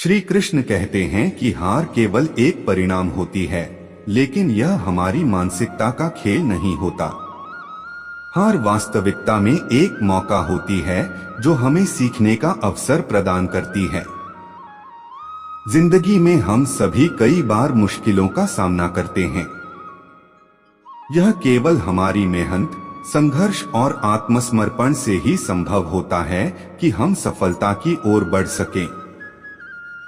श्री कृष्ण कहते हैं कि हार केवल एक परिणाम होती है, लेकिन यह हमारी मानसिकता का खेल नहीं होता। हार वास्तविकता में एक मौका होती है जो हमें सीखने का अवसर प्रदान करती है। जिंदगी में हम सभी कई बार मुश्किलों का सामना करते हैं। यह केवल हमारी मेहनत, संघर्ष और आत्मसमर्पण से ही संभव होता है कि हम सफलता की ओर बढ़ सकें।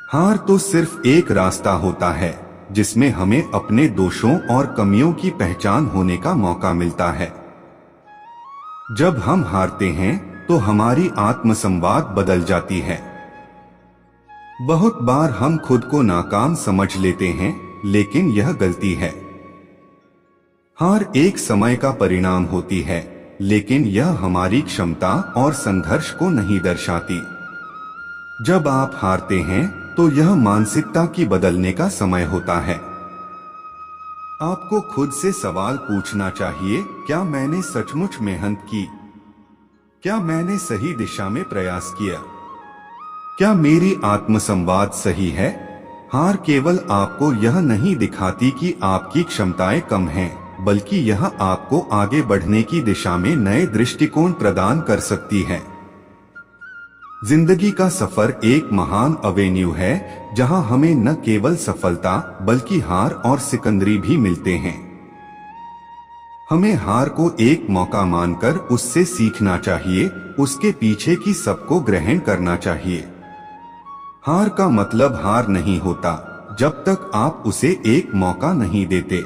हार तो सिर्फ एक रास्ता होता है जिसमें हमें अपने दोषों और कमियों की पहचान होने का मौका मिलता है। जब हम हारते हैं तो हमारी आत्मसंवाद बदल जाती है। बहुत बार हम खुद को नाकाम समझ लेते हैं, लेकिन यह गलती है। हार एक समय का परिणाम होती है, लेकिन यह हमारी क्षमता और संघर्ष को नहीं दर्शाती। जब आप हारते हैं तो यह मानसिकता की बदलने का समय होता है। आपको खुद से सवाल पूछना चाहिए, क्या मैंने सचमुच मेहनत की? क्या मैंने सही दिशा में प्रयास किया? क्या मेरी आत्मसंवाद सही है? हार केवल आपको यह नहीं दिखाती कि आपकी क्षमताएं कम हैं, बल्कि यह आपको आगे बढ़ने की दिशा में नए दृष्टिकोण प्रदान कर सकती है। जिंदगी का सफर एक महान एवेन्यू है जहां हमें न केवल सफलता बल्कि हार और सिकंदरी भी मिलते हैं। हमें हार को एक मौका मानकर उससे सीखना चाहिए, उसके पीछे की सबको ग्रहण करना चाहिए। हार का मतलब हार नहीं होता जब तक आप उसे एक मौका नहीं देते।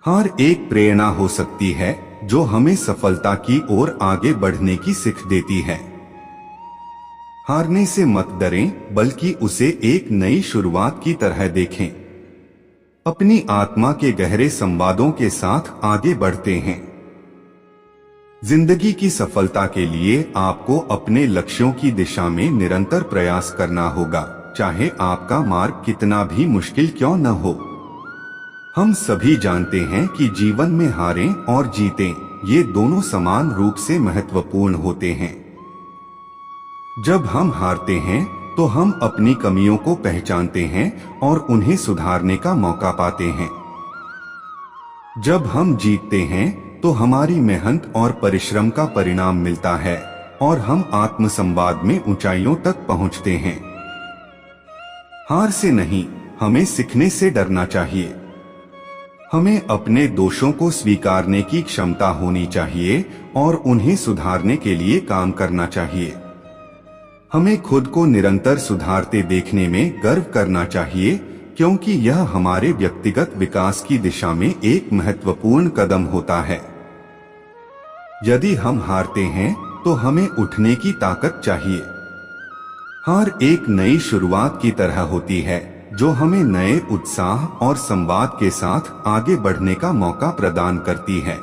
हार एक प्रेरणा हो सकती है जो हमें सफलता की ओर आगे बढ़ने की सीख देती है। हारने से मत डरें, बल्कि उसे एक नई शुरुआत की तरह देखें। अपनी आत्मा के गहरे संवादों के साथ आगे बढ़ते हैं। जिंदगी की सफलता के लिए आपको अपने लक्ष्यों की दिशा में निरंतर प्रयास करना होगा, चाहे आपका मार्ग कितना भी मुश्किल क्यों न हो। हम सभी जानते हैं कि जीवन में हारें और जीतें, ये दोनों समान रूप से महत्वपूर्ण होते हैं। जब हम हारते हैं तो हम अपनी कमियों को पहचानते हैं और उन्हें सुधारने का मौका पाते हैं। जब हम जीतते हैं तो हमारी मेहनत और परिश्रम का परिणाम मिलता है और हम आत्मसंवाद में ऊंचाइयों तक पहुंचते हैं। हार से नहीं, हमें सीखने से डरना चाहिए। हमें अपने दोषों को स्वीकारने की क्षमता होनी चाहिए और उन्हें सुधारने के लिए काम करना चाहिए। हमें खुद को निरंतर सुधारते देखने में गर्व करना चाहिए, क्योंकि यह हमारे व्यक्तिगत विकास की दिशा में एक महत्वपूर्ण कदम होता है। यदि हम हारते हैं तो हमें उठने की ताकत चाहिए। हार एक नई शुरुआत की तरह होती है जो हमें नए उत्साह और संवाद के साथ आगे बढ़ने का मौका प्रदान करती है।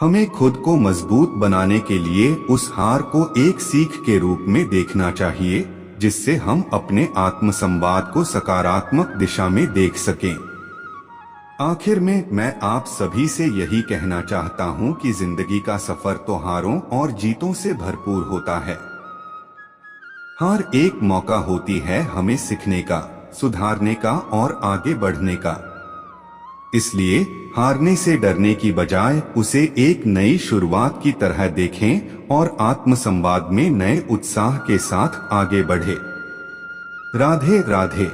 हमें खुद को मजबूत बनाने के लिए उस हार को एक सीख के रूप में देखना चाहिए, जिससे हम अपने आत्मसंवाद को सकारात्मक दिशा में देख सकें। आखिर में मैं आप सभी से यही कहना चाहता हूं कि जिंदगी का सफर तो हारों और जीतों से भरपूर होता है। हार एक मौका होती है हमें सीखने का, सुधारने का और आगे बढ़ने का। इसलिए हारने से डरने की बजाय उसे एक नई शुरुआत की तरह देखें और आत्मसंवाद में नए उत्साह के साथ आगे बढ़े। राधे राधे।